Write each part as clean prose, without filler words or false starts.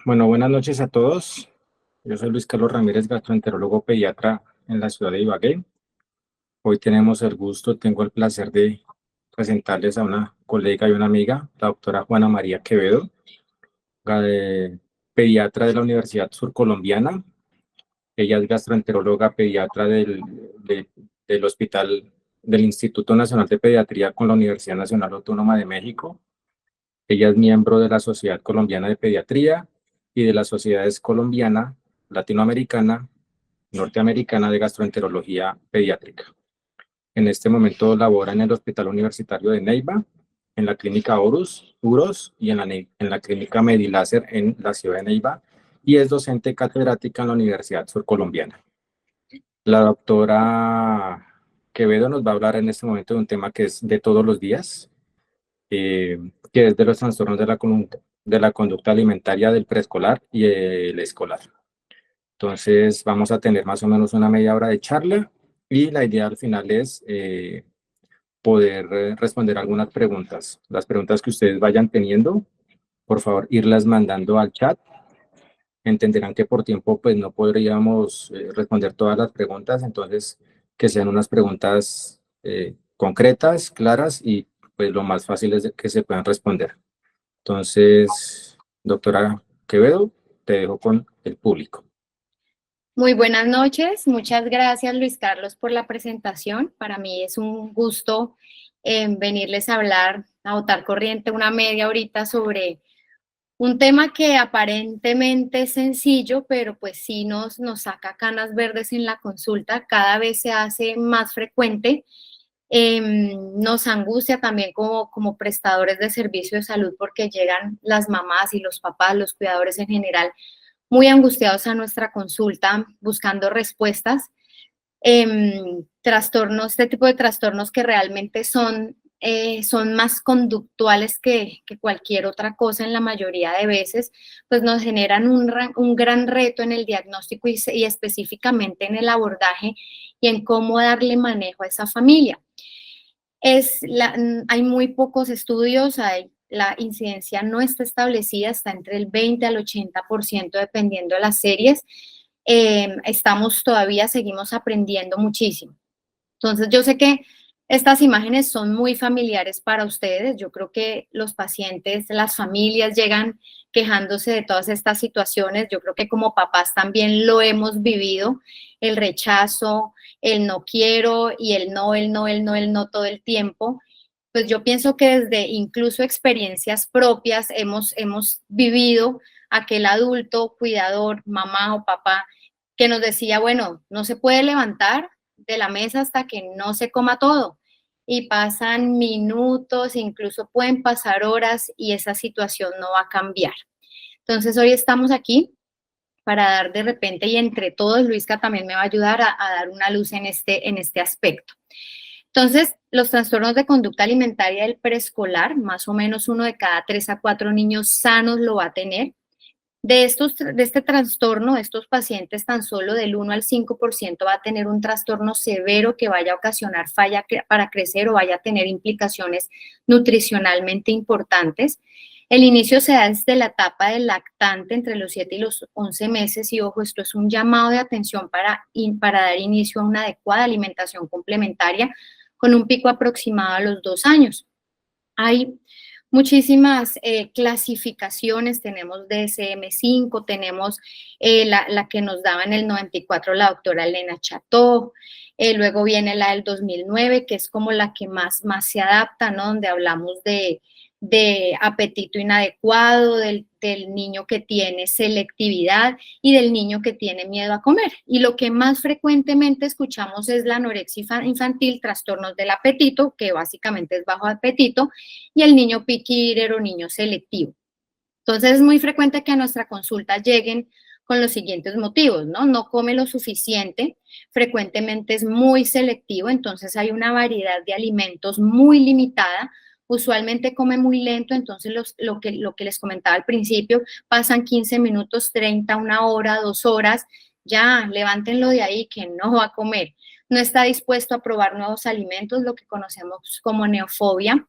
Bueno, buenas noches a todos. Yo soy Luis Carlos Ramírez, gastroenterólogo pediatra en la ciudad de Ibagué. Hoy tengo el placer de presentarles a una colega y una amiga, la doctora Juana María Quevedo, eh, pediatra de la Universidad Surcolombiana. Ella es gastroenteróloga pediatra del Hospital del Instituto Nacional de Pediatría con la Universidad Nacional Autónoma de México. Ella es miembro de la Sociedad Colombiana de Pediatría y de las sociedades colombiana, latinoamericana, norteamericana de gastroenterología pediátrica. En este momento labora en el Hospital Universitario de Neiva, en la clínica UROS y en la clínica Mediláser en la ciudad de Neiva, y es docente catedrática en la Universidad Surcolombiana. La doctora Quevedo nos va a hablar en este momento de un tema que es de todos los días, que es de los trastornos de la conducta alimentaria del preescolar y el escolar. Entonces vamos a tener más o menos una media hora de charla y la idea al final es poder responder algunas preguntas. Las preguntas que ustedes vayan teniendo, por favor, irlas mandando al chat. Entenderán que por tiempo pues no podríamos responder todas las preguntas, entonces que sean unas preguntas concretas, claras y pues lo más fácil es que se puedan responder. Entonces, doctora Quevedo, te dejo con el público. Muy buenas noches, muchas gracias Luis Carlos por la presentación. Para mí es un gusto venirles a hablar, a botar corriente una media horita sobre un tema que aparentemente es sencillo, pero pues sí nos saca canas verdes en la consulta, cada vez se hace más frecuente. Nos angustia también como prestadores de servicio de salud porque llegan las mamás y los papás, los cuidadores en general, muy angustiados a nuestra consulta buscando respuestas. Trastornos, este tipo de trastornos que realmente son más conductuales que cualquier otra cosa en la mayoría de veces, pues nos generan un gran reto en el diagnóstico y específicamente en el abordaje y en cómo darle manejo a esa familia. Hay muy pocos estudios, la incidencia no está establecida, está entre el 20 al 80% dependiendo de las series. Seguimos aprendiendo muchísimo. Entonces, yo sé que estas imágenes son muy familiares para ustedes. Yo creo que los pacientes, las familias llegan quejándose de todas estas situaciones. Yo creo que como papás también lo hemos vivido, el rechazo, el no quiero y el no todo el tiempo. Pues yo pienso que desde incluso experiencias propias hemos vivido aquel adulto, cuidador, mamá o papá, que nos decía, bueno, no se puede levantar de la mesa hasta que no se coma todo. Y pasan minutos, incluso pueden pasar horas y esa situación no va a cambiar. Entonces hoy estamos aquí para dar de repente y entre todos, Luisca también me va a ayudar a dar una luz en este aspecto. Entonces, los trastornos de conducta alimentaria del preescolar, más o menos uno de cada 3 a 4 niños sanos lo va a tener. De este trastorno, de estos pacientes, tan solo del 1 al 5% va a tener un trastorno severo que vaya a ocasionar falla para crecer o vaya a tener implicaciones nutricionalmente importantes. El inicio se da desde la etapa del lactante entre los 7 y los 11 meses y ojo, esto es un llamado de atención para dar inicio a una adecuada alimentación complementaria con un pico aproximado a los 2 años. Hay muchísimas clasificaciones, tenemos DSM-5, tenemos la que nos daba en el 94 la doctora Elena Cható, luego viene la del 2009, que es como la que más se adapta, ¿no? Donde hablamos de apetito inadecuado, del niño que tiene selectividad y del niño que tiene miedo a comer. Y lo que más frecuentemente escuchamos es la anorexia infantil, trastornos del apetito, que básicamente es bajo apetito, y el niño picky eater o niño selectivo. Entonces es muy frecuente que a nuestra consulta lleguen con los siguientes motivos, ¿no? No come lo suficiente, frecuentemente es muy selectivo, entonces hay una variedad de alimentos muy limitada, usualmente come muy lento, entonces lo que les comentaba al principio, pasan 15 minutos, 30, una hora, 2 horas, ya levántenlo de ahí que no va a comer. no está dispuesto a probar nuevos alimentos, lo que conocemos como neofobia,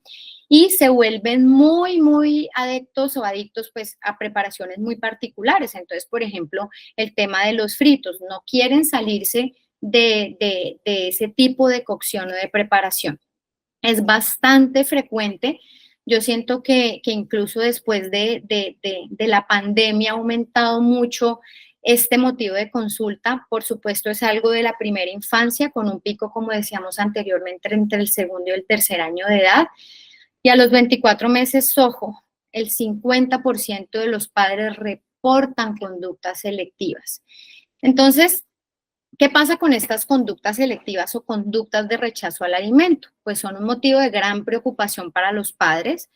y se vuelven muy, muy adeptos o adictos pues a preparaciones muy particulares. Entonces, por ejemplo, el tema de los fritos, no quieren salirse de ese tipo de cocción o de preparación. Es bastante frecuente. Yo siento que incluso después de la pandemia ha aumentado mucho este motivo de consulta. Por supuesto, es algo de la primera infancia, con un pico, como decíamos anteriormente, entre el segundo y el tercer año de edad. Y a los 24 meses, ojo, el 50% de los padres reportan conductas selectivas. Entonces, ¿qué pasa con estas conductas selectivas o conductas de rechazo al alimento? Pues son un motivo de gran preocupación para los padres,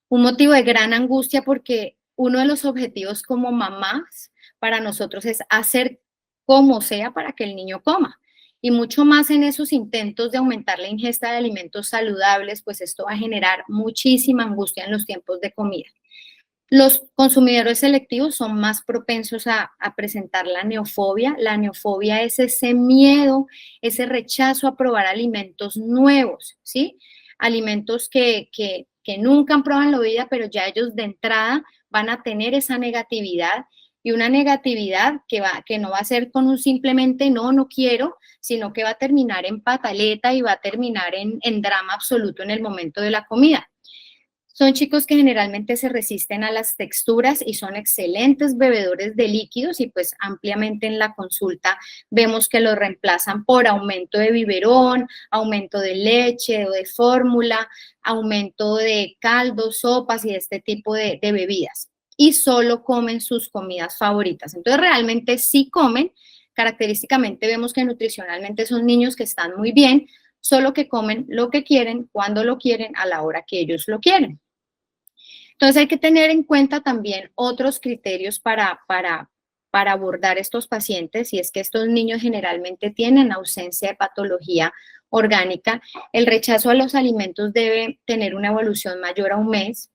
un motivo de gran angustia porque uno de los objetivos como mamás para nosotros es hacer como sea para que el niño coma. Y mucho más en esos intentos de aumentar la ingesta de alimentos saludables, pues esto va a generar muchísima angustia en los tiempos de comida. Los consumidores selectivos son más propensos a presentar la neofobia. La neofobia es ese miedo, ese rechazo a probar alimentos nuevos, ¿sí? Alimentos que nunca han probado en la vida, pero ya ellos de entrada van a tener esa negatividad, y una negatividad que no va a ser con un simplemente no, no quiero, sino que va a terminar en pataleta y va a terminar en drama absoluto en el momento de la comida. Son chicos que generalmente se resisten a las texturas y son excelentes bebedores de líquidos, y pues ampliamente en la consulta vemos que los reemplazan por aumento de biberón, aumento de leche o de fórmula, aumento de caldos, sopas y este tipo de bebidas. Y solo comen sus comidas favoritas. Entonces realmente sí comen, característicamente vemos que nutricionalmente son niños que están muy bien, solo que comen lo que quieren, cuando lo quieren, a la hora que ellos lo quieren. Entonces hay que tener en cuenta también otros criterios para abordar estos pacientes, y es que estos niños generalmente tienen ausencia de patología orgánica. El rechazo a los alimentos debe tener una evolución mayor a un mes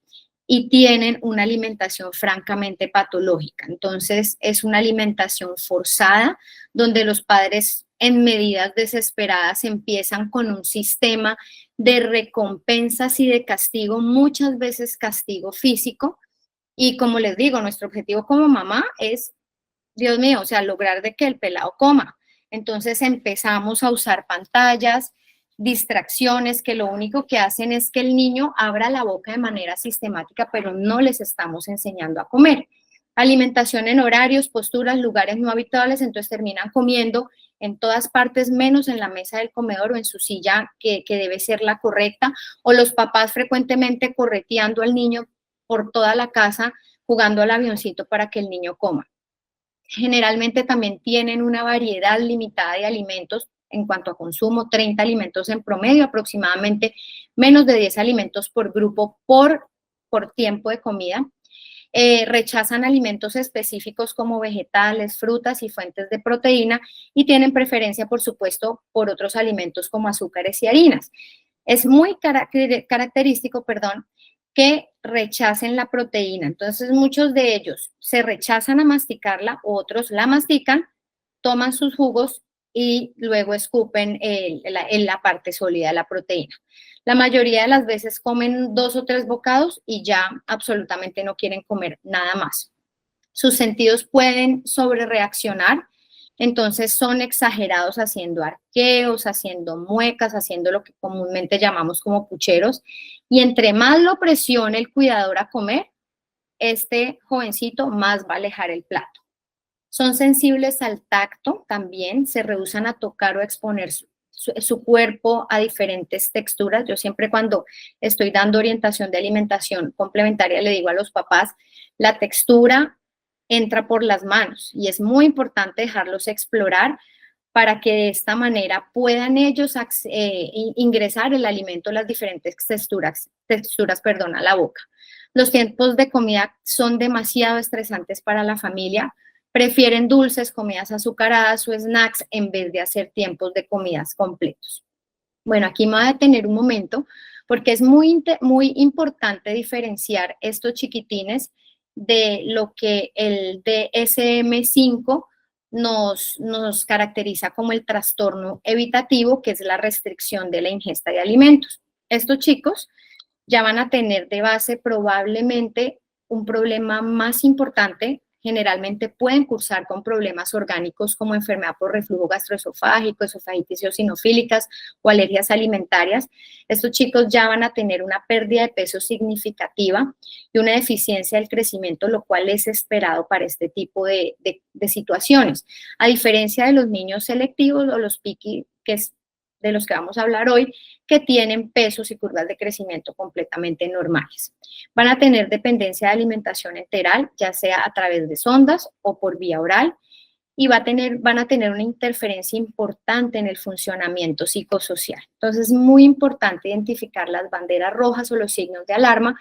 y tienen una alimentación francamente patológica. Entonces es una alimentación forzada donde los padres en medidas desesperadas empiezan con un sistema de recompensas y de castigo, muchas veces castigo físico. Y como les digo, nuestro objetivo como mamá es, Dios mío, o sea, lograr de que el pelado coma. Entonces empezamos a usar pantallas, distracciones, que lo único que hacen es que el niño abra la boca de manera sistemática, pero no les estamos enseñando a comer. Alimentación en horarios, posturas, lugares no habituales, entonces terminan comiendo en todas partes menos en la mesa del comedor o en su silla que debe ser la correcta, o los papás frecuentemente correteando al niño por toda la casa jugando al avioncito para que el niño coma. Generalmente también tienen una variedad limitada de alimentos en cuanto a consumo, 30 alimentos en promedio, aproximadamente menos de 10 alimentos por grupo por tiempo de comida. Rechazan alimentos específicos como vegetales, frutas y fuentes de proteína, y tienen preferencia, por supuesto, por otros alimentos como azúcares y harinas. Es muy característico, que rechacen la proteína. Entonces, muchos de ellos se rechazan a masticarla, otros la mastican, toman sus jugos y luego escupen en la parte sólida de la proteína. La mayoría de las veces comen 2 o 3 bocados y ya absolutamente no quieren comer nada más. Sus sentidos pueden sobrereaccionar, entonces son exagerados haciendo arqueos, haciendo muecas, haciendo lo que comúnmente llamamos como pucheros, y entre más lo presione el cuidador a comer, este jovencito más va a alejar el plato. Son sensibles al tacto también, se rehúsan a tocar o a exponer su cuerpo a diferentes texturas. Yo siempre, cuando estoy dando orientación de alimentación complementaria, le digo a los papás, la textura entra por las manos y es muy importante dejarlos explorar para que de esta manera puedan ellos ingresar el alimento, las diferentes texturas a la boca. Los tiempos de comida son demasiado estresantes para la familia. Prefieren dulces, comidas azucaradas o snacks en vez de hacer tiempos de comidas completos. Bueno, aquí me voy a detener un momento porque es muy importante diferenciar estos chiquitines de lo que el DSM-5 nos caracteriza como el trastorno evitativo, que es la restricción de la ingesta de alimentos. Estos chicos ya van a tener de base probablemente un problema más importante. Generalmente pueden cursar con problemas orgánicos como enfermedad por reflujo gastroesofágico, esofagitis eosinofílicas o alergias alimentarias. Estos chicos ya van a tener una pérdida de peso significativa y una deficiencia del crecimiento, lo cual es esperado para este tipo de situaciones. A diferencia de los niños selectivos o los piqui, que es de los que vamos a hablar hoy, que tienen pesos y curvas de crecimiento completamente normales. Van a tener dependencia de alimentación enteral, ya sea a través de sondas o por vía oral, y van a tener una interferencia importante en el funcionamiento psicosocial. Entonces, es muy importante identificar las banderas rojas o los signos de alarma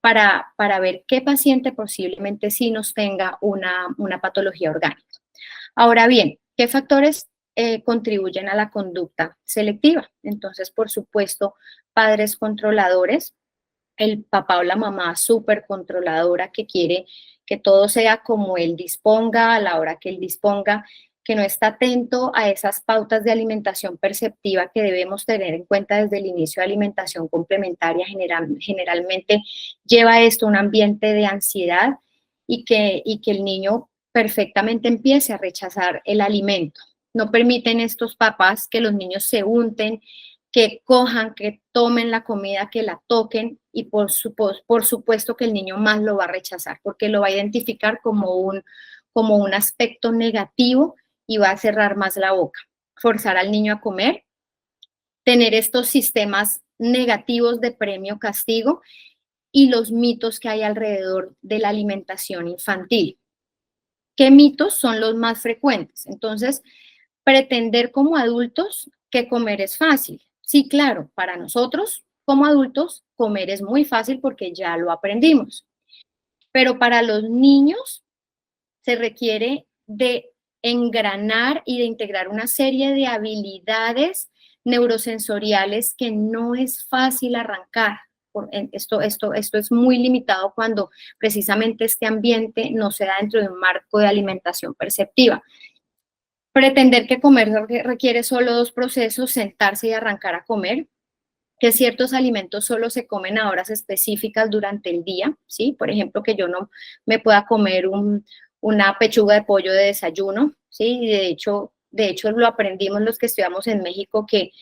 para ver qué paciente posiblemente sí nos tenga una patología orgánica. Ahora bien, ¿qué factores contribuyen a la conducta selectiva? Entonces, por supuesto, padres controladores, el papá o la mamá súper controladora que quiere que todo sea como él disponga, a la hora que él disponga, que no está atento a esas pautas de alimentación perceptiva que debemos tener en cuenta desde el inicio de alimentación complementaria. Generalmente lleva esto a un ambiente de ansiedad y que el niño perfectamente empiece a rechazar el alimento. No permiten estos papás que los niños se unten, que cojan, que tomen la comida, que la toquen, y por supuesto que el niño más lo va a rechazar porque lo va a identificar como un aspecto negativo y va a cerrar más la boca. Forzar al niño a comer, tener estos sistemas negativos de premio-castigo y los mitos que hay alrededor de la alimentación infantil. ¿Qué mitos son los más frecuentes? Entonces, pretender como adultos que comer es fácil. Sí, claro, para nosotros como adultos comer es muy fácil porque ya lo aprendimos. Pero para los niños se requiere de engranar y de integrar una serie de habilidades neurosensoriales que no es fácil arrancar. Esto es muy limitado cuando precisamente este ambiente no se da dentro de un marco de alimentación perceptiva. Pretender que comer requiere solo 2 procesos, sentarse y arrancar a comer, que ciertos alimentos solo se comen a horas específicas durante el día, ¿sí? Por ejemplo, que yo no me pueda comer una pechuga de pollo de desayuno, ¿sí? Y de hecho lo aprendimos los que estudiamos en México, que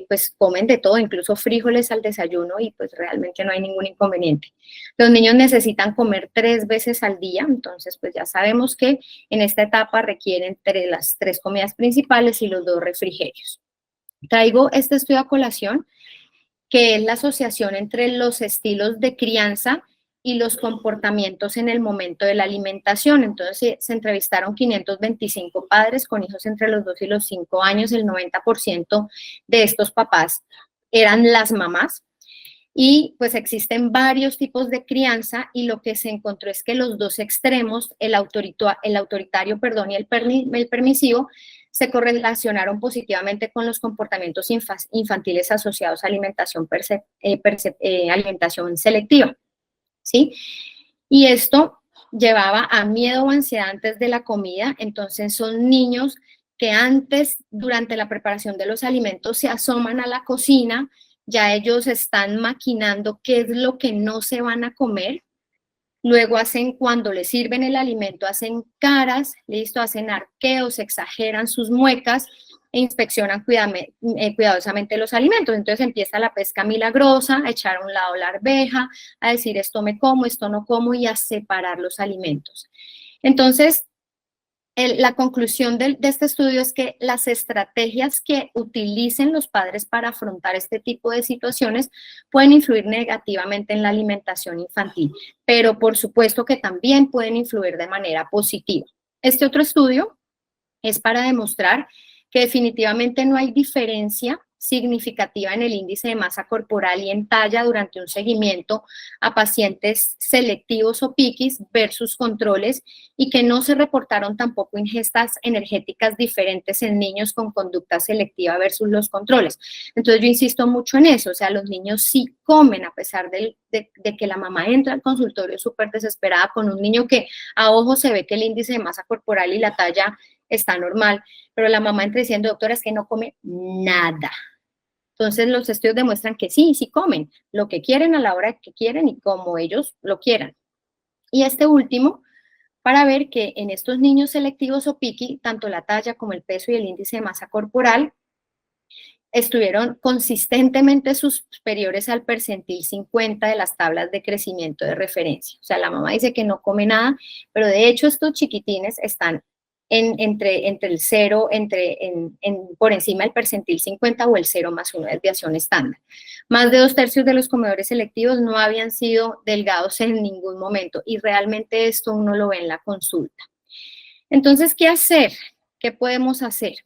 pues comen de todo, incluso frijoles al desayuno, y pues realmente no hay ningún inconveniente. Los niños necesitan comer 3 veces al día, entonces pues ya sabemos que en esta etapa requieren las 3 comidas principales y los 2 refrigerios. Traigo este estudio a colación, que es la asociación entre los estilos de crianza y los comportamientos en el momento de la alimentación. Entonces se entrevistaron 525 padres con hijos entre los 2 y los 5 años, el 90% de estos papás eran las mamás, y pues existen varios tipos de crianza, y lo que se encontró es que los 2 extremos, el autoritario, y el permisivo, se correlacionaron positivamente con los comportamientos infantiles asociados a alimentación selectiva, ¿sí? Y esto llevaba a miedo o ansiedad antes de la comida. Entonces son niños que antes, durante la preparación de los alimentos, se asoman a la cocina, ya ellos están maquinando qué es lo que no se van a comer. Luego cuando les sirven el alimento, hacen caras, listo, hacen arqueos, exageran sus muecas e inspeccionan cuidadosamente los alimentos. Entonces empieza la pesca milagrosa, a echar a un lado la arveja, a decir esto me como, esto no como, y a separar los alimentos. Entonces, la conclusión de este estudio es que las estrategias que utilicen los padres para afrontar este tipo de situaciones pueden influir negativamente en la alimentación infantil, pero por supuesto que también pueden influir de manera positiva. Este otro estudio es para demostrar que definitivamente no hay diferencia significativa en el índice de masa corporal y en talla durante un seguimiento a pacientes selectivos o piquis versus controles, y que no se reportaron tampoco ingestas energéticas diferentes en niños con conducta selectiva versus los controles. Entonces yo insisto mucho en eso, o sea, los niños sí comen a pesar de que la mamá entra al consultorio súper desesperada con un niño que a ojo se ve que el índice de masa corporal y la talla está normal, pero la mamá entra diciendo, doctora, es que no come nada. Entonces los estudios demuestran que sí, sí comen lo que quieren a la hora que quieren y como ellos lo quieran. Y este último, para ver que en estos niños selectivos o piqui, tanto la talla como el peso y el índice de masa corporal estuvieron consistentemente superiores al percentil 50 de las tablas de crecimiento de referencia. O sea, la mamá dice que no come nada, pero de hecho estos chiquitines están entre el 0, por encima del percentil 50 o el 0 más 1 de desviación estándar. Más de 2/3 de los comedores selectivos no habían sido delgados en ningún momento y realmente esto uno lo ve en la consulta. Entonces, ¿qué hacer? ¿Qué podemos hacer?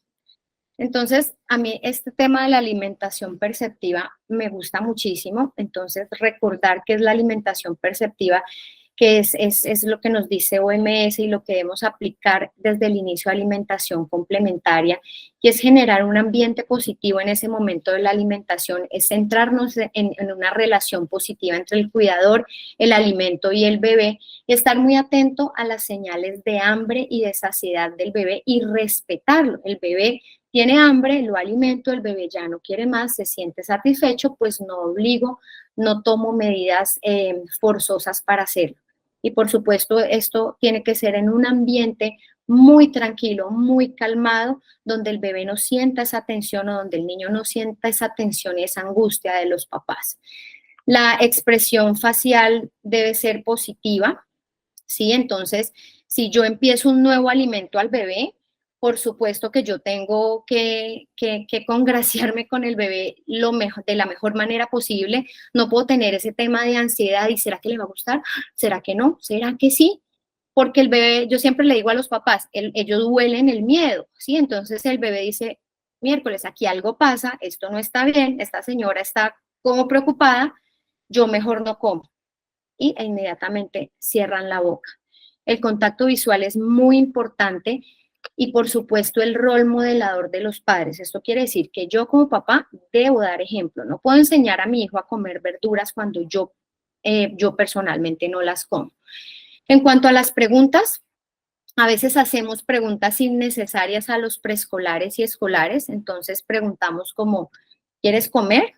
Entonces, a mí este tema de la alimentación perceptiva me gusta muchísimo. Entonces, recordar qué es la alimentación perceptiva, que es lo que nos dice OMS y lo que debemos aplicar desde el inicio de alimentación complementaria, y es generar un ambiente positivo en ese momento de la alimentación, es centrarnos en una relación positiva entre el cuidador, el alimento y el bebé, y estar muy atento a las señales de hambre y de saciedad del bebé y respetarlo. El bebé tiene hambre, lo alimento, el bebé ya no quiere más, se siente satisfecho, pues no obligo, no tomo medidas forzosas para hacerlo. Y por supuesto, esto tiene que ser en un ambiente muy tranquilo, muy calmado, donde el bebé no sienta esa tensión o donde el niño no sienta esa tensión y esa angustia de los papás. La expresión facial debe ser positiva, ¿sí? Entonces, si yo empiezo un nuevo alimento al bebé, por supuesto que yo tengo que congraciarme con el bebé de la mejor manera posible. No puedo tener ese tema de ansiedad y ¿será que le va a gustar? ¿Será que no? ¿Será que sí? Porque el bebé, yo siempre le digo a los papás, ellos huelen el miedo, ¿sí? Entonces el bebé dice, miércoles, aquí algo pasa, esto no está bien, esta señora está como preocupada, yo mejor no como. E inmediatamente cierran la boca. El contacto visual es muy importante y por supuesto el rol modelador de los padres. Esto quiere decir que yo como papá debo dar ejemplo. No puedo enseñar a mi hijo a comer verduras cuando yo personalmente no las como. En cuanto a las preguntas, a veces hacemos preguntas innecesarias a los preescolares y escolares. Entonces preguntamos como, ¿quieres comer?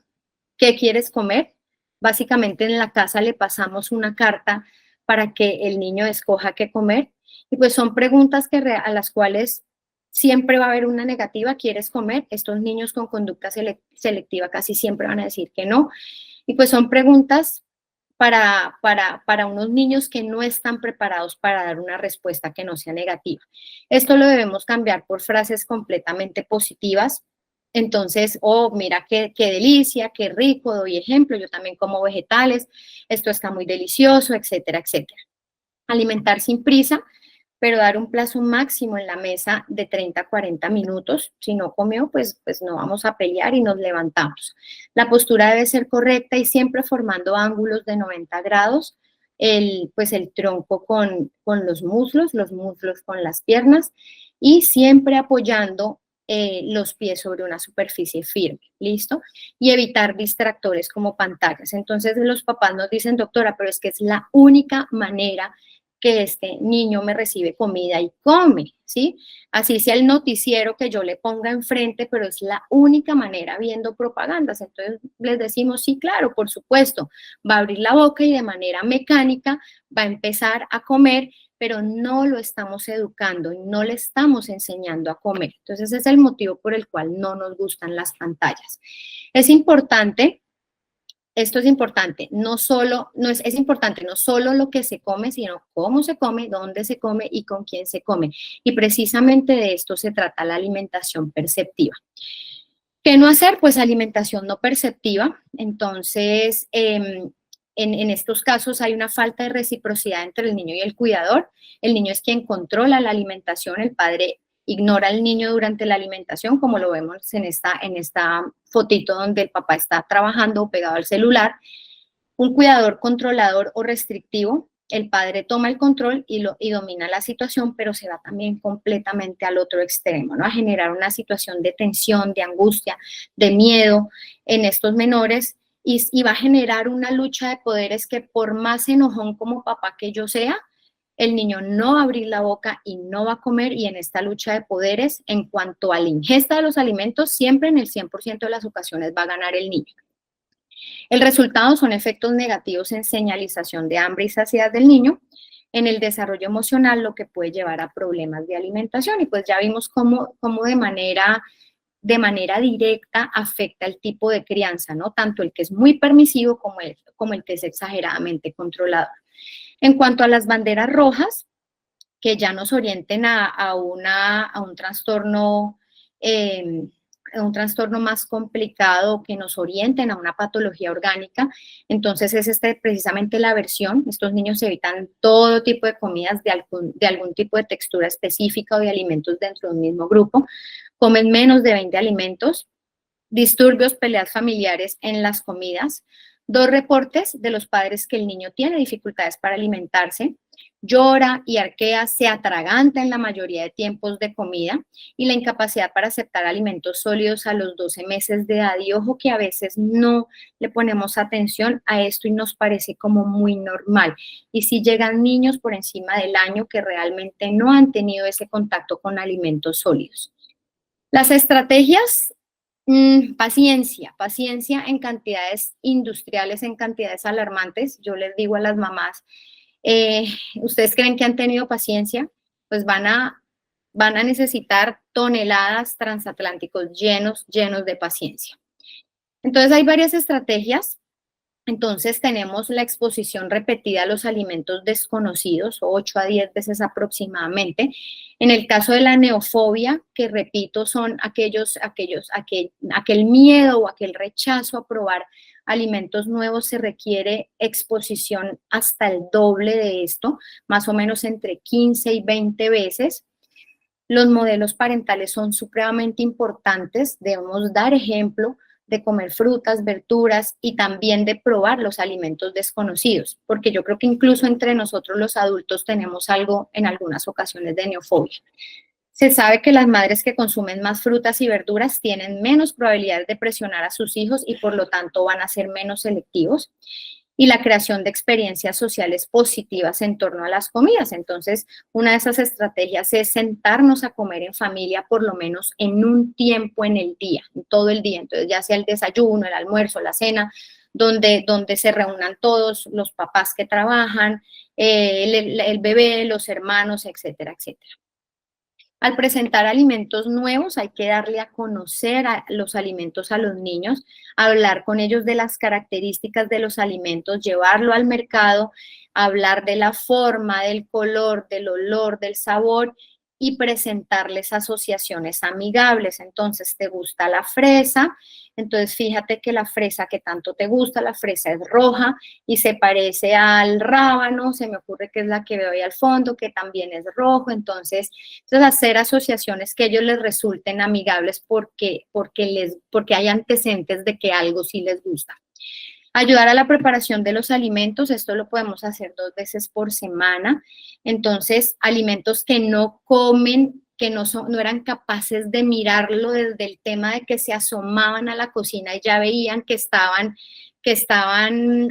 ¿Qué quieres comer? Básicamente en la casa le pasamos una carta para que el niño escoja qué comer. Y pues son preguntas a las cuales siempre va a haber una negativa. ¿Quieres comer? Estos niños con conducta selectiva casi siempre van a decir que no. Y pues son preguntas para unos niños que no están preparados para dar una respuesta que no sea negativa. Esto lo debemos cambiar por frases completamente positivas. Entonces, oh, mira qué delicia, qué rico, doy ejemplo, yo también como vegetales, esto está muy delicioso, etcétera, etcétera. Alimentar sin prisa, pero dar un plazo máximo en la mesa de 30 a 40 minutos. Si no comió, pues no vamos a pelear y nos levantamos. La postura debe ser correcta y siempre formando ángulos de 90 grados, pues el tronco con los muslos con las piernas y siempre apoyando los pies sobre una superficie firme, ¿listo? Y evitar distractores como pantallas. Entonces los papás nos dicen, doctora, pero es que es la única manera que este niño me recibe comida y come, ¿sí? Así sea el noticiero que yo le ponga enfrente, pero es la única manera viendo propagandas. Entonces les decimos, sí, claro, por supuesto, va a abrir la boca y de manera mecánica va a empezar a comer, pero no lo estamos educando y no le estamos enseñando a comer. Entonces ese es el motivo por el cual no nos gustan las pantallas. Es importante. Esto es importante, es importante no solo lo que se come, sino cómo se come, dónde se come y con quién se come. Y precisamente de esto se trata la alimentación perceptiva. ¿Qué no hacer? Pues alimentación no perceptiva. Entonces, en estos casos hay una falta de reciprocidad entre el niño y el cuidador. El niño es quien controla la alimentación, el padre ignora al niño durante la alimentación, como lo vemos en esta fotito donde el papá está trabajando o pegado al celular. Un cuidador controlador o restrictivo, el padre toma el control y domina la situación, pero se va también completamente al otro extremo, ¿no? A generar una situación de tensión, de angustia, de miedo en estos menores y va a generar una lucha de poderes que por más enojón como papá que yo sea, el niño no va a abrir la boca y no va a comer, y en esta lucha de poderes, en cuanto a la ingesta de los alimentos, siempre en el 100% de las ocasiones va a ganar el niño. El resultado son efectos negativos en señalización de hambre y saciedad del niño, en el desarrollo emocional, lo que puede llevar a problemas de alimentación. Y pues ya vimos cómo de manera directa afecta el tipo de crianza, ¿no? Tanto el que es muy permisivo como el que es exageradamente controlador. En cuanto a las banderas rojas, que ya nos orienten a un trastorno más complicado, que nos orienten a una patología orgánica, entonces es precisamente la aversión. Estos niños evitan todo tipo de comidas de algún tipo de textura específica o de alimentos dentro de un mismo grupo, comen menos de 20 alimentos, disturbios, peleas familiares en las comidas, 2 reportes de los padres que el niño tiene dificultades para alimentarse, llora y arquea, se atraganta en la mayoría de tiempos de comida, y la incapacidad para aceptar alimentos sólidos a los 12 meses de edad. Y ojo que a veces no le ponemos atención a esto y nos parece como muy normal. Y si llegan niños por encima del año que realmente no han tenido ese contacto con alimentos sólidos. Las estrategias, paciencia en cantidades industriales, en cantidades alarmantes. Yo les digo a las mamás, ¿ustedes creen que han tenido paciencia? Pues van a necesitar toneladas transatlánticos llenos de paciencia. Entonces hay varias estrategias. Entonces tenemos la exposición repetida a los alimentos desconocidos, 8 a 10 veces aproximadamente. En el caso de la neofobia, que repito, son aquel miedo o aquel rechazo a probar alimentos nuevos, se requiere exposición hasta el doble de esto, más o menos entre 15 y 20 veces. Los modelos parentales son supremamente importantes, debemos dar ejemplo de comer frutas, verduras y también de probar los alimentos desconocidos, porque yo creo que incluso entre nosotros los adultos tenemos algo en algunas ocasiones de neofobia. Se sabe que las madres que consumen más frutas y verduras tienen menos probabilidades de presionar a sus hijos y por lo tanto van a ser menos selectivos. Y la creación de experiencias sociales positivas en torno a las comidas. Entonces, una de esas estrategias es sentarnos a comer en familia por lo menos en un tiempo en el día, en todo el día. Entonces, ya sea el desayuno, el almuerzo, la cena, donde se reúnan todos los papás que trabajan, el bebé, los hermanos, etcétera, etcétera. Al presentar alimentos nuevos hay que darle a conocer los alimentos a los niños, hablar con ellos de las características de los alimentos, llevarlo al mercado, hablar de la forma, del color, del olor, del sabor y presentarles asociaciones amigables. Entonces, ¿te gusta la fresa? Entonces, fíjate que la fresa que tanto te gusta, la fresa es roja y se parece al rábano, se me ocurre que es la que veo ahí al fondo, que también es rojo. Entonces hacer asociaciones que a ellos les resulten amigables porque hay antecedentes de que algo sí les gusta. Ayudar a la preparación de los alimentos, esto lo podemos hacer 2 veces por semana. Entonces, alimentos que no comen, que no eran capaces de mirarlo desde el tema de que se asomaban a la cocina y ya veían que estaban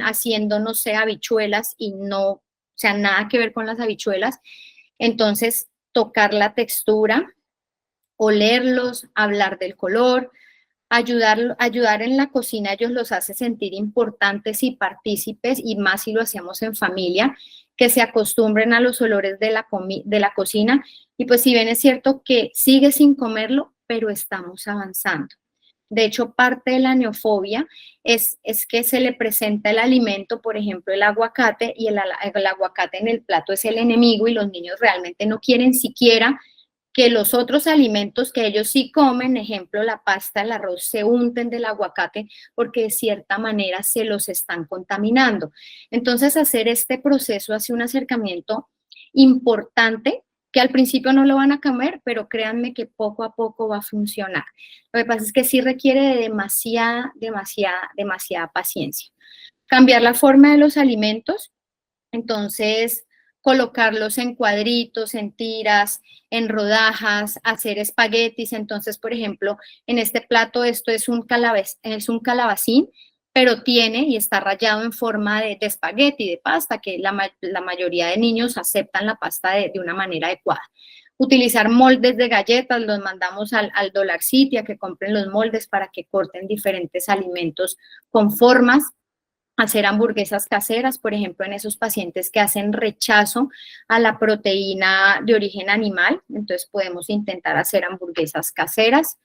haciendo, no sé, habichuelas y no, o sea, nada que ver con las habichuelas. Entonces, tocar la textura, olerlos, hablar del color. Ayudar en la cocina, ellos los hace sentir importantes y partícipes, y más si lo hacemos en familia, que se acostumbren a los olores de la cocina. Y pues si bien es cierto que sigue sin comerlo, pero estamos avanzando. De hecho, parte de la neofobia es que se le presenta el alimento, por ejemplo, el aguacate, y el aguacate en el plato es el enemigo, y los niños realmente no quieren siquiera que los otros alimentos que ellos sí comen, ejemplo, la pasta, el arroz, se unten del aguacate porque de cierta manera se los están contaminando. Entonces, hacer este proceso hace un acercamiento importante que al principio no lo van a comer, pero créanme que poco a poco va a funcionar. Lo que pasa es que sí requiere de demasiada paciencia. Cambiar la forma de los alimentos, entonces colocarlos en cuadritos, en tiras, en rodajas, hacer espaguetis. Entonces, por ejemplo, en este plato esto es un calabacín, pero tiene y está rallado en forma de espagueti, de pasta, que la mayoría de niños aceptan la pasta de una manera adecuada. Utilizar moldes de galletas, los mandamos al Dollar City a que compren los moldes para que corten diferentes alimentos con formas. Hacer hamburguesas caseras, por ejemplo, en esos pacientes que hacen rechazo a la proteína de origen animal, entonces podemos intentar hacer hamburguesas caseras.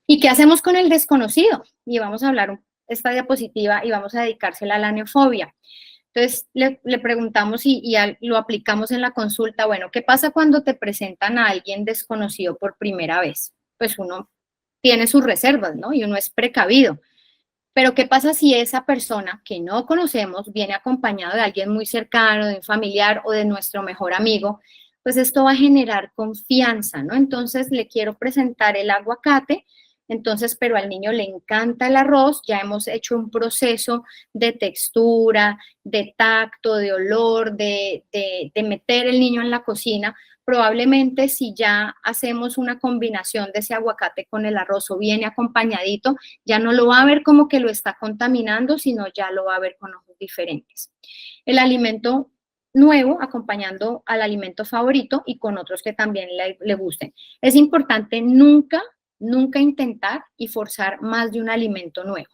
¿Y qué hacemos con el desconocido? Y vamos a hablar esta diapositiva y vamos a dedicársela a la neofobia. Entonces le preguntamos lo aplicamos en la consulta, bueno, ¿qué pasa cuando te presentan a alguien desconocido por primera vez? Pues uno tiene sus reservas, ¿no? Y uno es precavido. Pero ¿qué pasa si esa persona que no conocemos viene acompañado de alguien muy cercano, de un familiar o de nuestro mejor amigo? Pues esto va a generar confianza, ¿no? Entonces le quiero presentar el aguacate, entonces, pero al niño le encanta el arroz, ya hemos hecho un proceso de textura, de tacto, de olor, de meter el niño en la cocina. Probablemente si ya hacemos una combinación de ese aguacate con el arroz o viene acompañadito, ya no lo va a ver como que lo está contaminando, sino ya lo va a ver con ojos diferentes. El alimento nuevo acompañando al alimento favorito y con otros que también le gusten. Es importante nunca intentar y forzar más de un alimento nuevo.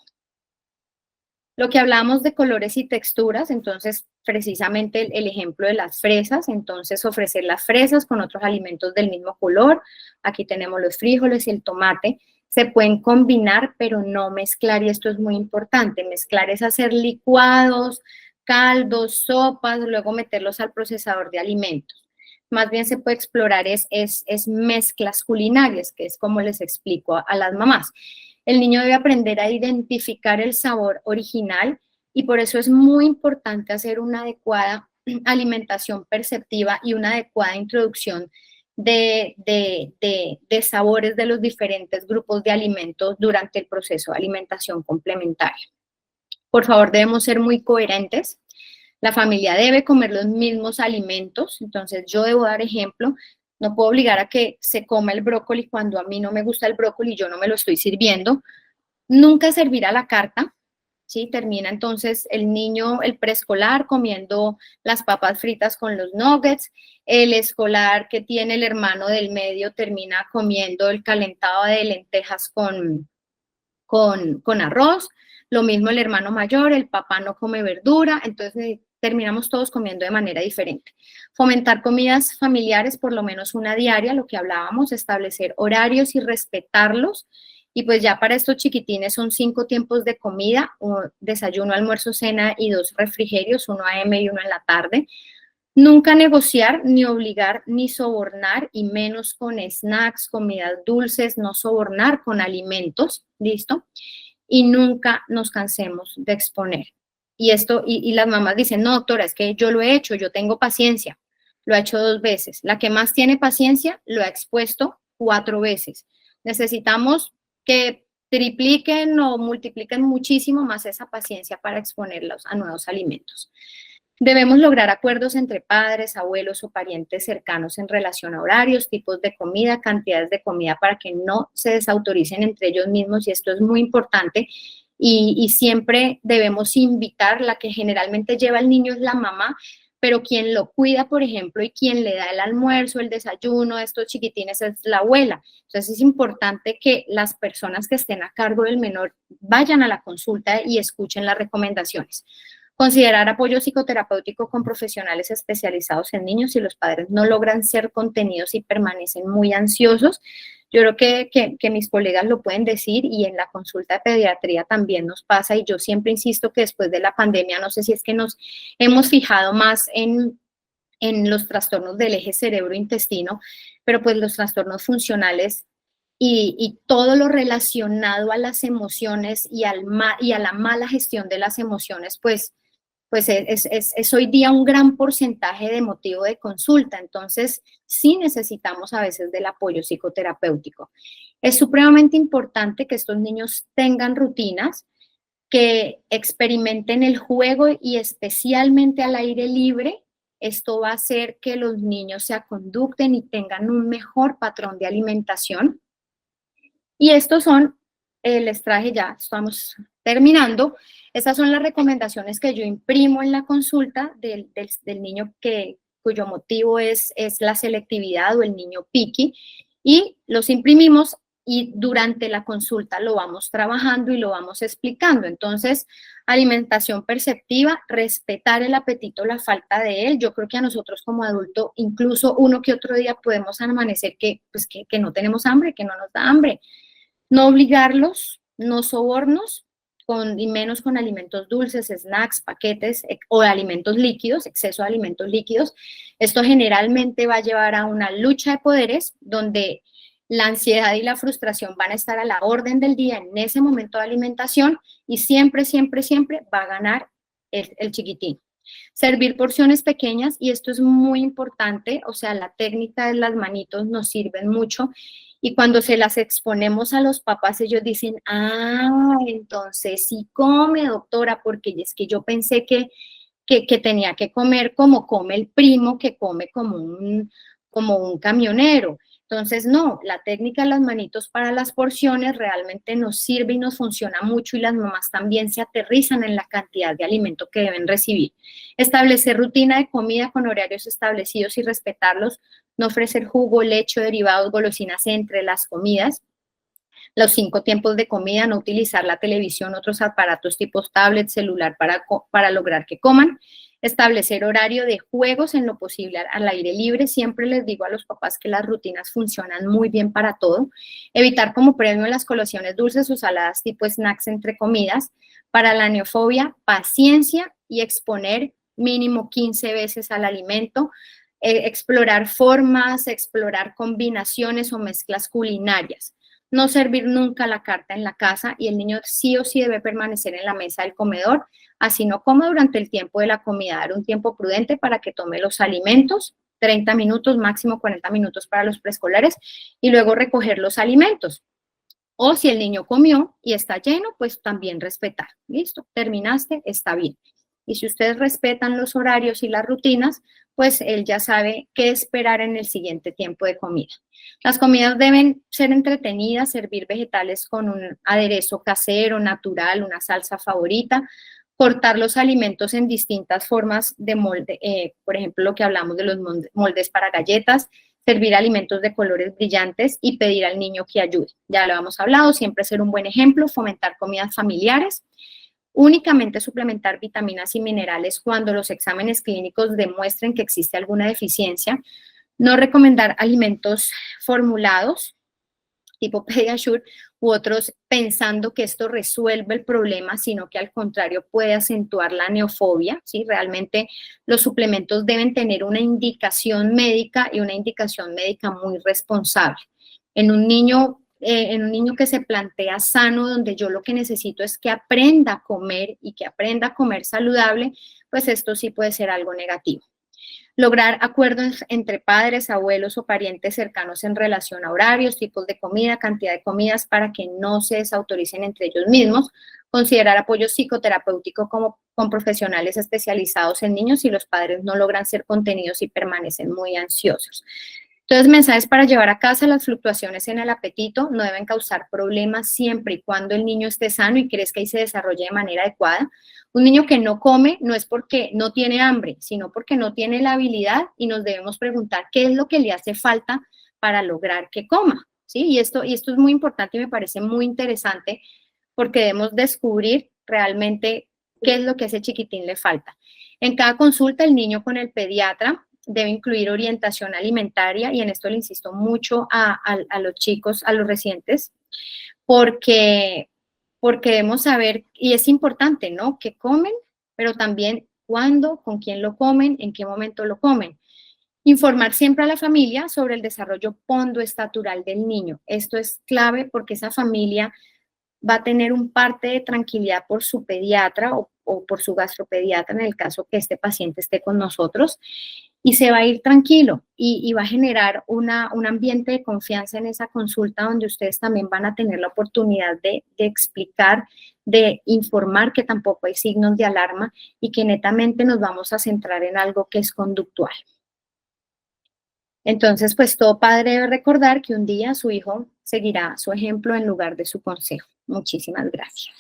Lo que hablamos de colores y texturas, entonces precisamente el ejemplo de las fresas, entonces ofrecer las fresas con otros alimentos del mismo color. Aquí tenemos los frijoles y el tomate. Se pueden combinar, pero no mezclar, y esto es muy importante. Mezclar es hacer licuados, caldos, sopas, luego meterlos al procesador de alimentos. Más bien se puede explorar es mezclas culinarias, que es como les explico a las mamás. El niño debe aprender a identificar el sabor original y por eso es muy importante hacer una adecuada alimentación perceptiva y una adecuada introducción de sabores de los diferentes grupos de alimentos durante el proceso de alimentación complementaria. Por favor, debemos ser muy coherentes. La familia debe comer los mismos alimentos, entonces yo debo dar ejemplo. No puedo obligar a que se coma el brócoli cuando a mí no me gusta el brócoli y yo no me lo estoy sirviendo. Nunca servir a la carta, ¿sí? Termina entonces el niño, el preescolar, comiendo las papas fritas con los nuggets. El escolar que tiene el hermano del medio termina comiendo el calentado de lentejas con arroz. Lo mismo el hermano mayor, el papá no come verdura, entonces terminamos todos comiendo de manera diferente. Fomentar comidas familiares, por lo menos una diaria, lo que hablábamos, establecer horarios y respetarlos. Y pues ya para estos chiquitines son 5 tiempos de comida, desayuno, almuerzo, cena y 2 refrigerios, 1 AM y 1 en la tarde. Nunca negociar, ni obligar, ni sobornar, y menos con snacks, comidas dulces, no sobornar con alimentos, ¿listo? Y nunca nos cansemos de exponer. Y las mamás dicen, no, doctora, es que yo lo he hecho, yo tengo paciencia. Lo ha hecho 2 veces. La que más tiene paciencia lo ha expuesto 4 veces. Necesitamos que tripliquen o multipliquen muchísimo más esa paciencia para exponerlos a nuevos alimentos. Debemos lograr acuerdos entre padres, abuelos o parientes cercanos en relación a horarios, tipos de comida, cantidades de comida para que no se desautoricen entre ellos mismos, y esto es muy importante. Y siempre debemos invitar, la que generalmente lleva al niño es la mamá, pero quien lo cuida, por ejemplo, y quien le da el almuerzo, el desayuno a estos chiquitines es la abuela. Entonces es importante que las personas que estén a cargo del menor vayan a la consulta y escuchen las recomendaciones. Considerar apoyo psicoterapéutico con profesionales especializados en niños si los padres no logran ser contenidos y permanecen muy ansiosos. Yo creo que mis colegas lo pueden decir, y en la consulta de pediatría también nos pasa, y yo siempre insisto que después de la pandemia, no sé si es que nos hemos fijado más en los trastornos del eje cerebro-intestino, pero pues los trastornos funcionales y todo lo relacionado a las emociones y a la mala gestión de las emociones, pues es hoy día un gran porcentaje de motivo de consulta. Entonces, sí necesitamos a veces del apoyo psicoterapéutico. Es supremamente importante que estos niños tengan rutinas, que experimenten el juego y especialmente al aire libre. Esto va a hacer que los niños se aconducten y tengan un mejor patrón de alimentación. Y estos son, les traje, ya estamos terminando, Estas son las recomendaciones que yo imprimo en la consulta del niño cuyo motivo es la selectividad o el niño picky, y los imprimimos y durante la consulta lo vamos trabajando y lo vamos explicando. Entonces, alimentación perceptiva, respetar el apetito, la falta de él. Yo creo que a nosotros como adulto, incluso uno que otro día podemos amanecer pues que no tenemos hambre, que no nos da hambre. No obligarlos, no sobornos, y menos con alimentos dulces, snacks, paquetes o alimentos líquidos, exceso de alimentos líquidos. Esto generalmente va a llevar a una lucha de poderes donde la ansiedad y la frustración van a estar a la orden del día en ese momento de alimentación y siempre, siempre, siempre va a ganar el chiquitín. Servir porciones pequeñas, y esto es muy importante, o sea, la técnica de las manitos nos sirven mucho, y cuando se las exponemos a los papás, ellos dicen, ah, entonces sí come, doctora, porque es que yo pensé que tenía que comer como come el primo, que come como un camionero. Entonces, no, la técnica de las manitos para las porciones realmente nos sirve y nos funciona mucho, y las mamás también se aterrizan en la cantidad de alimento que deben recibir. Establecer rutina de comida con horarios establecidos y respetarlos, no ofrecer jugo, leche, derivados, golosinas entre las comidas. Los 5 tiempos de comida, no utilizar la televisión, otros aparatos tipo tablet, celular para lograr que coman. Establecer horario de juegos en lo posible al aire libre. Siempre les digo a los papás que las rutinas funcionan muy bien para todo. Evitar como premio las colaciones dulces o saladas tipo snacks entre comidas. Para la neofobia, paciencia y exponer mínimo 15 veces al alimento. Explorar formas, explorar combinaciones o mezclas culinarias. No servir nunca la carta en la casa, y el niño sí o sí debe permanecer en la mesa del comedor, así no coma durante el tiempo de la comida, dar un tiempo prudente para que tome los alimentos, 30 minutos, máximo 40 minutos para los preescolares, y luego recoger los alimentos. O si el niño comió y está lleno, pues también respetar. Listo, terminaste, está bien. Y si ustedes respetan los horarios y las rutinas, pues él ya sabe qué esperar en el siguiente tiempo de comida. Las comidas deben ser entretenidas, servir vegetales con un aderezo casero, natural, una salsa favorita, cortar los alimentos en distintas formas de molde, por ejemplo, lo que hablamos de los moldes para galletas, servir alimentos de colores brillantes y pedir al niño que ayude. Ya lo hemos hablado, siempre ser un buen ejemplo, fomentar comidas familiares. Únicamente suplementar vitaminas y minerales cuando los exámenes clínicos demuestren que existe alguna deficiencia. No recomendar alimentos formulados, tipo Pediasure u otros, pensando que esto resuelve el problema, sino que al contrario puede acentuar la neofobia, ¿sí? Realmente los suplementos deben tener una indicación médica, y una indicación médica muy responsable. En un niño que se plantea sano, donde yo lo que necesito es que aprenda a comer y que aprenda a comer saludable, pues esto sí puede ser algo negativo. Lograr acuerdos entre padres, abuelos o parientes cercanos en relación a horarios, tipos de comida, cantidad de comidas, para que no se desautoricen entre ellos mismos. Considerar apoyo psicoterapéutico con profesionales especializados en niños si los padres no logran ser contenidos y permanecen muy ansiosos. Entonces, mensajes para llevar a casa: las fluctuaciones en el apetito no deben causar problemas siempre y cuando el niño esté sano y crezca y se desarrolle de manera adecuada. Un niño que no come no es porque no tiene hambre, sino porque no tiene la habilidad, y nos debemos preguntar qué es lo que le hace falta para lograr que coma, ¿sí? Y esto es muy importante y me parece muy interesante, porque debemos descubrir realmente qué es lo que a ese chiquitín le falta. En cada consulta, el niño con el pediatra debe incluir orientación alimentaria, y en esto le insisto mucho a los chicos, a los residentes, porque debemos saber, y es importante, ¿no?, qué comen, pero también cuándo, con quién lo comen, en qué momento lo comen. Informar siempre a la familia sobre el desarrollo pondoestatural del niño. Esto es clave, porque esa familia va a tener un parte de tranquilidad por su pediatra o por su gastropediatra, en el caso que este paciente esté con nosotros, y se va a ir tranquilo, y va a generar un ambiente de confianza en esa consulta, donde ustedes también van a tener la oportunidad de explicar, de informar que tampoco hay signos de alarma, y que netamente nos vamos a centrar en algo que es conductual. Entonces, pues todo padre debe recordar que un día su hijo seguirá su ejemplo en lugar de su consejo. Muchísimas gracias.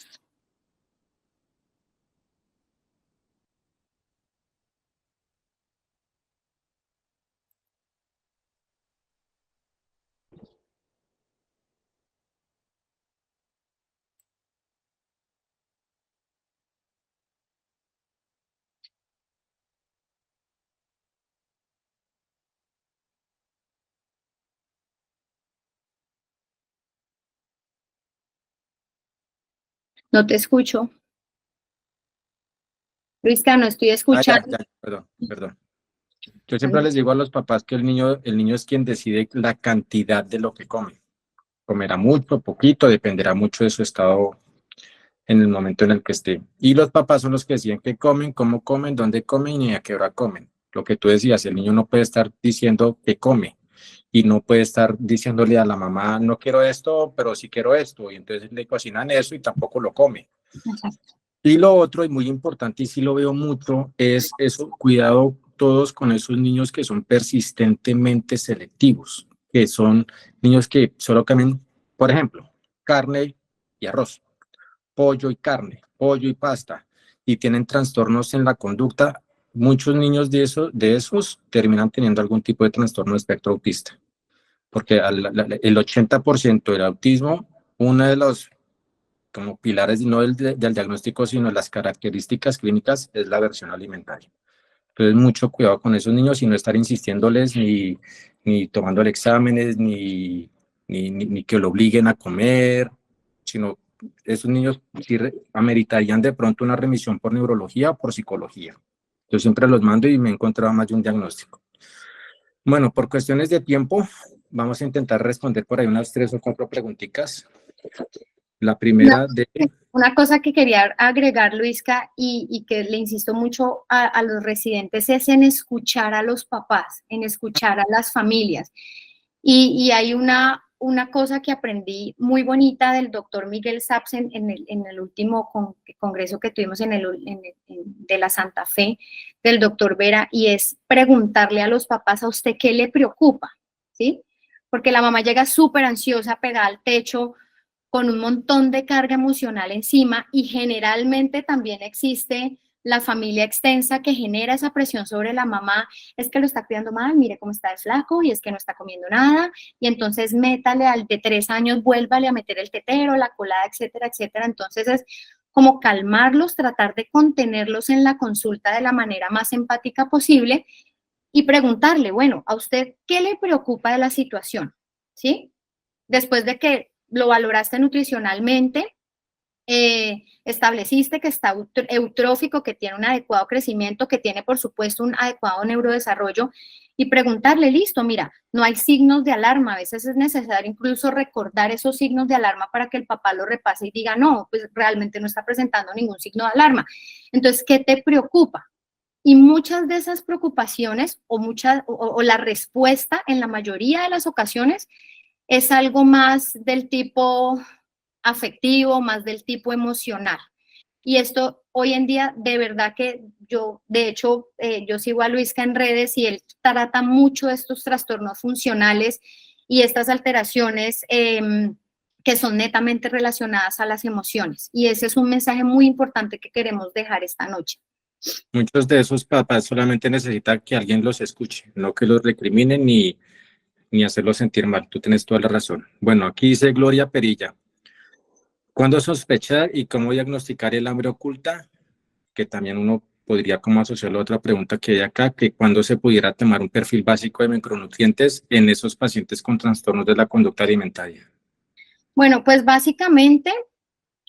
No te escucho. Luisca, no estoy escuchando. Perdón. Yo siempre les digo a los papás que el niño es quien decide la cantidad de lo que come. Comerá mucho, poquito, dependerá mucho de su estado en el momento en el que esté. Y los papás son los que deciden qué comen, cómo comen, dónde comen y a qué hora comen. Lo que tú decías, el niño no puede estar diciendo que come y no puede estar diciéndole a la mamá, no quiero esto, pero sí quiero esto. Y entonces le cocinan eso y tampoco lo come. Exacto. Y lo otro, y muy importante, y sí lo veo mucho, es eso, cuidado todos con esos niños que son persistentemente selectivos, que son niños que solo comen, por ejemplo, carne y arroz, pollo y carne, pollo y pasta, y tienen trastornos en la conducta. Muchos niños de esos terminan teniendo algún tipo de trastorno de espectro autista, porque el 80% del autismo, uno de los como pilares no del diagnóstico, sino las características clínicas, es la aversión alimentaria. Entonces, mucho cuidado con esos niños y no estar insistiéndoles ni tomándole exámenes, ni que lo obliguen a comer, sino esos niños sí ameritarían de pronto una remisión por neurología o por psicología. Yo siempre los mando y me he encontrado más de un diagnóstico. Bueno, por cuestiones de tiempo, vamos a intentar responder por ahí unas 3 o 4 preguntitas. La primera de... Una cosa que quería agregar, Luisca, y que le insisto mucho a los residentes, es en escuchar a los papás, en escuchar a las familias. Y hay una cosa que aprendí muy bonita del doctor Miguel Sapsen en el último congreso que tuvimos de la Santa Fe, del doctor Vera, y es preguntarle a los papás, ¿a usted qué le preocupa? ¿Sí? Porque la mamá llega súper ansiosa, pegada al techo, con un montón de carga emocional encima, y generalmente también existe la familia extensa que genera esa presión sobre la mamá, es que lo está cuidando mal, mire cómo está de flaco y es que no está comiendo nada, y entonces métale al de 3 años, vuélvale a meter el tetero, la colada, etcétera, etcétera. Entonces es como calmarlos, tratar de contenerlos en la consulta de la manera más empática posible y preguntarle, bueno, ¿a usted qué le preocupa de la situación? ¿Sí? Después de que lo valoraste nutricionalmente, estableciste que está eutrófico, que tiene un adecuado crecimiento, que tiene, por supuesto, un adecuado neurodesarrollo, y preguntarle, listo, mira, no hay signos de alarma, a veces es necesario incluso recordar esos signos de alarma para que el papá lo repase y diga, no, pues realmente no está presentando ningún signo de alarma. Entonces, ¿qué te preocupa? Y muchas de esas preocupaciones o la respuesta en la mayoría de las ocasiones es algo más del tipo afectivo, más del tipo emocional. Y esto hoy en día, de verdad que yo, de hecho, yo sigo a Luisca en redes y él trata mucho de estos trastornos funcionales y estas alteraciones que son netamente relacionadas a las emociones. Y ese es un mensaje muy importante que queremos dejar esta noche. Muchos de esos papás solamente necesitan que alguien los escuche, no que los recriminen ni hacerlos sentir mal. Tú tienes toda la razón. Bueno, aquí dice Gloria Perilla. ¿Cuándo sospechar y cómo diagnosticar el hambre oculta? Que también uno podría como asociarlo a otra pregunta que hay acá, que cuándo se pudiera tomar un perfil básico de micronutrientes en esos pacientes con trastornos de la conducta alimentaria. Bueno, pues básicamente,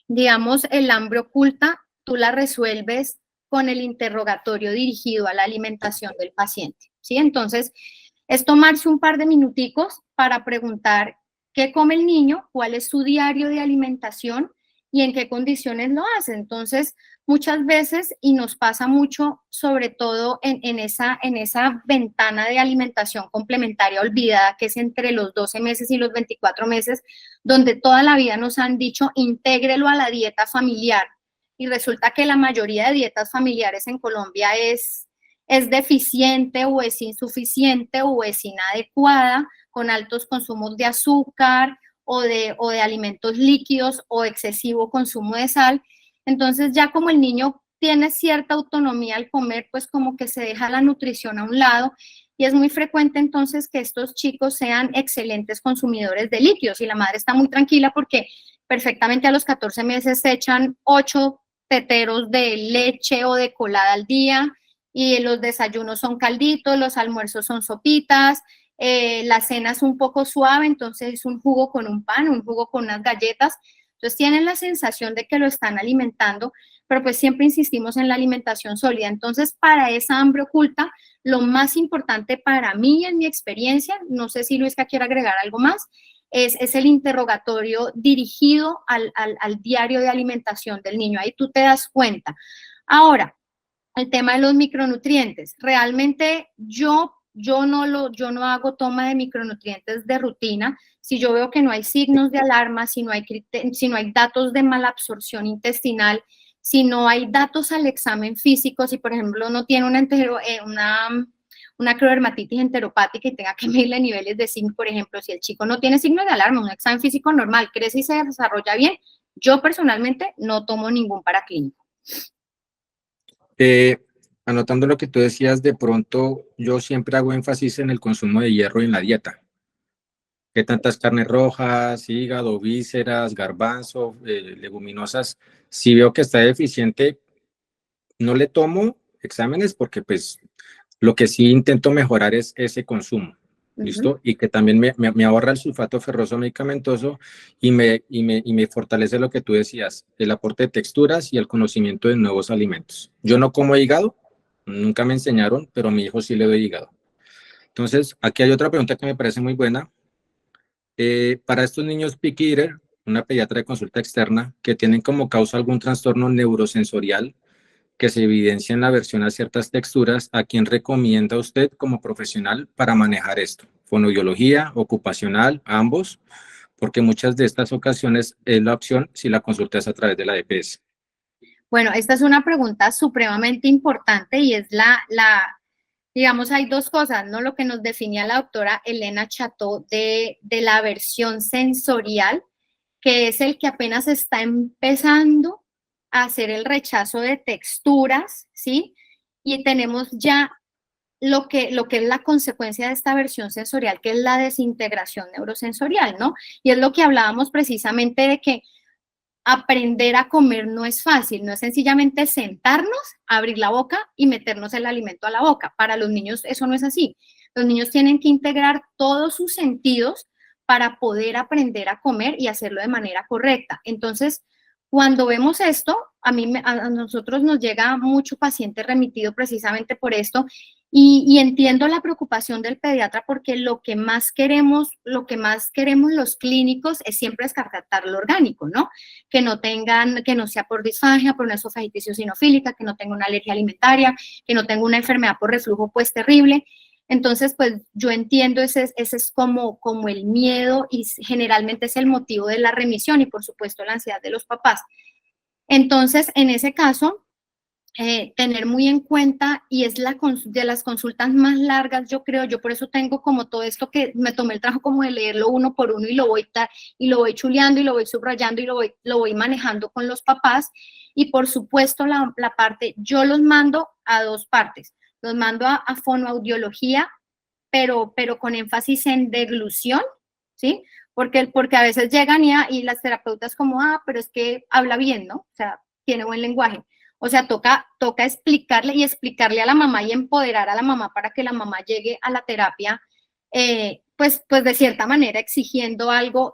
digamos, el hambre oculta, tú la resuelves con el interrogatorio dirigido a la alimentación del paciente, ¿sí? Entonces, es tomarse un par de minuticos para preguntar qué come el niño, cuál es su diario de alimentación y en qué condiciones lo hace. Entonces, muchas veces, y nos pasa mucho, sobre todo en esa ventana de alimentación complementaria olvidada, que es entre los 12 meses y los 24 meses, donde toda la vida nos han dicho, intégrelo a la dieta familiar. Y resulta que la mayoría de dietas familiares en Colombia es deficiente o es insuficiente o es inadecuada, con altos consumos de azúcar o de alimentos líquidos o excesivo consumo de sal. Entonces ya como el niño tiene cierta autonomía al comer, pues como que se deja la nutrición a un lado y es muy frecuente entonces que estos chicos sean excelentes consumidores de líquidos y la madre está muy tranquila porque perfectamente a los 14 meses se echan 8 teteros de leche o de colada al día, y los desayunos son calditos, los almuerzos son sopitas, la cena es un poco suave, entonces es un jugo con un pan, un jugo con unas galletas. Entonces tienen la sensación de que lo están alimentando, pero pues siempre insistimos en la alimentación sólida. Entonces, para esa hambre oculta, lo más importante para mí, en mi experiencia, no sé si Luisca quiere agregar algo más, es el interrogatorio dirigido al diario de alimentación del niño. Ahí tú te das cuenta. Ahora, el tema de los micronutrientes. Realmente yo no hago toma de micronutrientes de rutina. Si yo veo que no hay signos de alarma, si no hay datos de malabsorción intestinal, si no hay datos al examen físico, si por ejemplo no tiene una cleodermatitis enteropática y tenga que medirle niveles de zinc, por ejemplo, si el chico no tiene signos de alarma, un examen físico normal, crece y se desarrolla bien, yo personalmente no tomo ningún paraclínico. Anotando lo que tú decías, de pronto yo siempre hago énfasis en el consumo de hierro en la dieta. ¿Qué tantas carnes rojas, hígado, vísceras, garbanzo, leguminosas? Si veo que está deficiente, no le tomo exámenes porque pues lo que sí intento mejorar es ese consumo. ¿Listo? Y que también me ahorra el sulfato ferroso medicamentoso y me fortalece lo que tú decías, el aporte de texturas y el conocimiento de nuevos alimentos. Yo no como hígado, nunca me enseñaron, pero a mi hijo sí le doy hígado. Entonces, aquí hay otra pregunta que me parece muy buena. Para estos niños picky eater, una pediatra de consulta externa que tienen como causa algún trastorno neurosensorial que se evidencia en la aversión a ciertas texturas, ¿a quién recomienda usted como profesional para manejar esto? ¿Fonoaudiología, ocupacional, ambos? Porque muchas de estas ocasiones es la opción si la consulta es a través de la DPS. Bueno, esta es una pregunta supremamente importante y es digamos, hay dos cosas, ¿no? Lo que nos definía la doctora Elena Cható de la aversión sensorial, que es el que apenas está empezando a hacer el rechazo de texturas, ¿sí? Y tenemos ya lo que es la consecuencia de esta aversión sensorial, que es la desintegración neurosensorial, ¿no? Y es lo que hablábamos precisamente de que aprender a comer no es fácil, no es sencillamente sentarnos, abrir la boca y meternos el alimento a la boca. Para los niños eso no es así. Los niños tienen que integrar todos sus sentidos para poder aprender a comer y hacerlo de manera correcta. Entonces, cuando vemos esto, a nosotros nos llega mucho paciente remitido precisamente por esto y entiendo la preocupación del pediatra porque lo que más queremos los clínicos es siempre descartar lo orgánico, ¿no? Que no sea por disfagia, por una esofagitis eosinofílica, que no tenga una alergia alimentaria, que no tenga una enfermedad por reflujo pues terrible. Entonces, pues yo entiendo ese es como el miedo y generalmente es el motivo de la remisión y por supuesto la ansiedad de los papás. Entonces, en ese caso, tener muy en cuenta y es de las consultas más largas, yo creo, yo por eso tengo como todo esto que me tomé el trabajo como de leerlo uno por uno y lo voy chuleando y lo voy subrayando y lo voy manejando con los papás y por supuesto la parte, yo los mando a dos partes, los mando a fonoaudiología, pero con énfasis en deglución, ¿sí? Porque a veces llegan y las terapeutas como, pero es que habla bien, ¿no? O sea, tiene buen lenguaje. O sea, toca explicarle a la mamá y empoderar a la mamá para que la mamá llegue a la terapia, pues de cierta manera exigiendo algo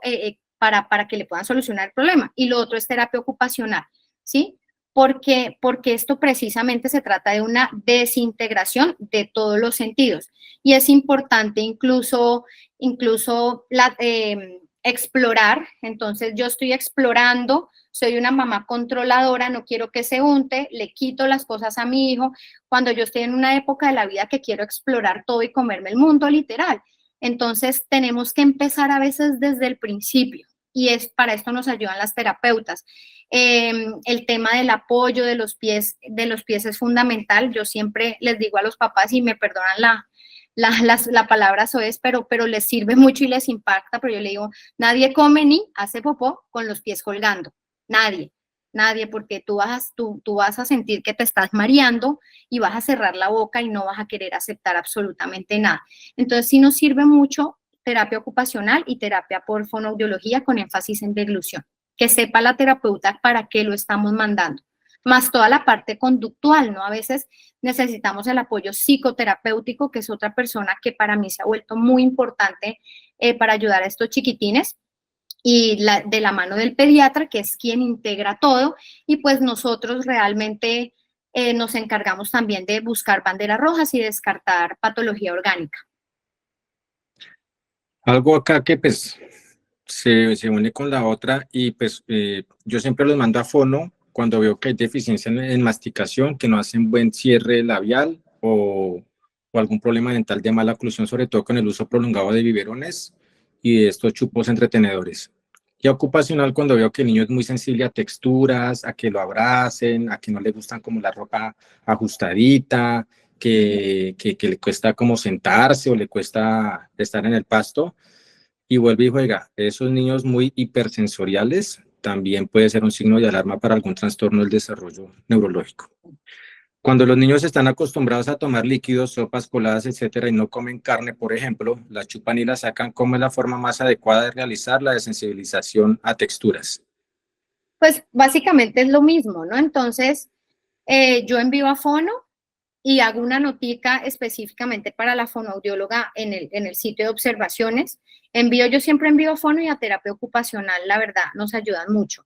para que le puedan solucionar el problema. Y lo otro es terapia ocupacional, ¿sí? Porque esto precisamente se trata de una desintegración de todos los sentidos. Y es importante incluso explorar, entonces yo estoy explorando, soy una mamá controladora, no quiero que se unte, le quito las cosas a mi hijo, cuando yo estoy en una época de la vida que quiero explorar todo y comerme el mundo, literal. Entonces tenemos que empezar a veces desde el principio y para esto nos ayudan las terapeutas. El tema del apoyo de los pies es fundamental. Yo siempre les digo a los papás y me perdonan la palabra soez, pero les sirve mucho y les impacta, pero yo le digo, nadie come ni hace popó con los pies colgando, nadie, porque tú vas a sentir que te estás mareando y vas a cerrar la boca y no vas a querer aceptar absolutamente nada. Entonces sí nos sirve mucho terapia ocupacional y terapia por fonoaudiología con énfasis en deglución, que sepa la terapeuta para qué lo estamos mandando, más toda la parte conductual, ¿no? A veces necesitamos el apoyo psicoterapéutico, que es otra persona que para mí se ha vuelto muy importante para ayudar a estos chiquitines. y de la mano del pediatra, que es quien integra todo, y pues nosotros realmente nos encargamos también de buscar banderas rojas y descartar patología orgánica. Algo acá que pues se une con la otra y pues yo siempre los mando a fono cuando veo que hay deficiencia en masticación, que no hacen buen cierre labial o algún problema dental de mala oclusión, sobre todo con el uso prolongado de biberones y de estos chupos entretenedores. Y ocupacional cuando veo que el niño es muy sensible a texturas, a que lo abracen, a que no le gustan como la ropa ajustadita, que le cuesta como sentarse o le cuesta estar en el pasto. Y vuelve y juega. Esos niños muy hipersensoriales también puede ser un signo de alarma para algún trastorno del desarrollo neurológico. Cuando los niños están acostumbrados a tomar líquidos, sopas, coladas, etcétera, y no comen carne, por ejemplo, la chupan y la sacan, ¿cómo es la forma más adecuada de realizar la desensibilización a texturas? Pues básicamente es lo mismo, ¿no? Entonces, yo envío a fono y hago una notica específicamente para la fonoaudióloga en el sitio de observaciones. Yo siempre envío a fono y a terapia ocupacional, la verdad, nos ayudan mucho.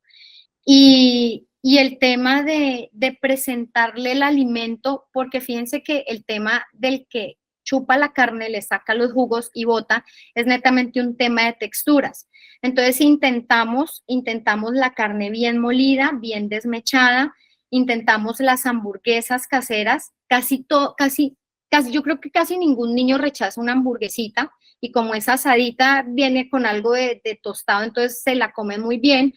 Y el tema de presentarle el alimento, porque fíjense que el tema del que chupa la carne, le saca los jugos y bota, es netamente un tema de texturas. Entonces intentamos la carne bien molida, bien desmechada, intentamos las hamburguesas caseras, yo creo que casi ningún niño rechaza una hamburguesita, y como es asadita, viene con algo de tostado, entonces se la come muy bien.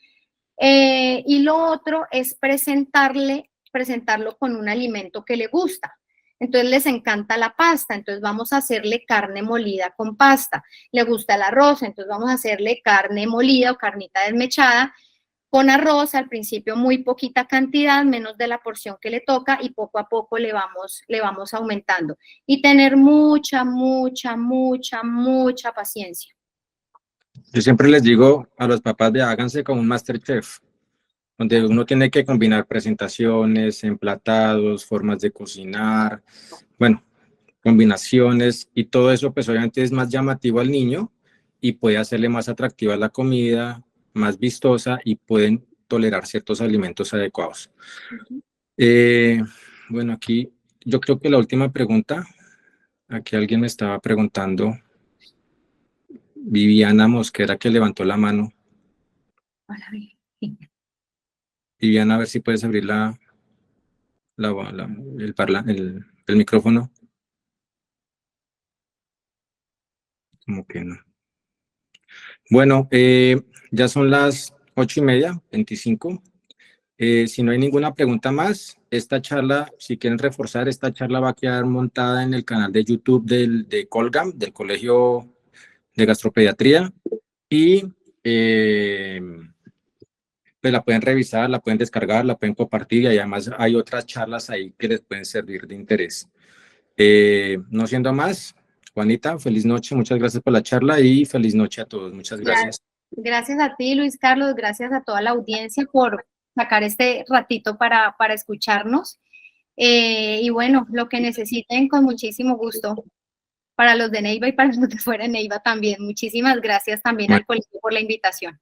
Y lo otro es presentarlo con un alimento que le gusta. Entonces les encanta la pasta, entonces vamos a hacerle carne molida con pasta. Le gusta el arroz, entonces vamos a hacerle carne molida o carnita desmechada con arroz, al principio muy poquita cantidad, menos de la porción que le toca, y poco a poco le vamos aumentando. Y tener mucha, mucha, mucha, mucha paciencia. Yo siempre les digo a los papás de háganse como un MasterChef, donde uno tiene que combinar presentaciones, emplatados, formas de cocinar, bueno, combinaciones y todo eso pues obviamente es más llamativo al niño y puede hacerle más atractiva la comida, más vistosa y pueden tolerar ciertos alimentos adecuados. Eh, bueno, aquí yo creo que la última pregunta, aquí alguien me estaba preguntando, Viviana Mosquera que levantó la mano. Viviana, a ver si puedes abrir el micrófono. Como que no. Bueno, ya son las 8:30, 25. Si no hay ninguna pregunta más, esta charla, si quieren reforzar, esta charla va a quedar montada en el canal de YouTube de Colgam, del Colegio de Gastropediatría, y pues la pueden revisar, la pueden descargar, la pueden compartir, y además hay otras charlas ahí que les pueden servir de interés. No siendo más, Juanita, feliz noche, muchas gracias por la charla y feliz noche a todos, muchas gracias. Gracias a ti, Luis Carlos, gracias a toda la audiencia por sacar este ratito para escucharnos. Y bueno, lo que necesiten, con muchísimo gusto, para los de Neiva y para los de fuera de Neiva también. Muchísimas gracias también Bueno. al colegio por la invitación.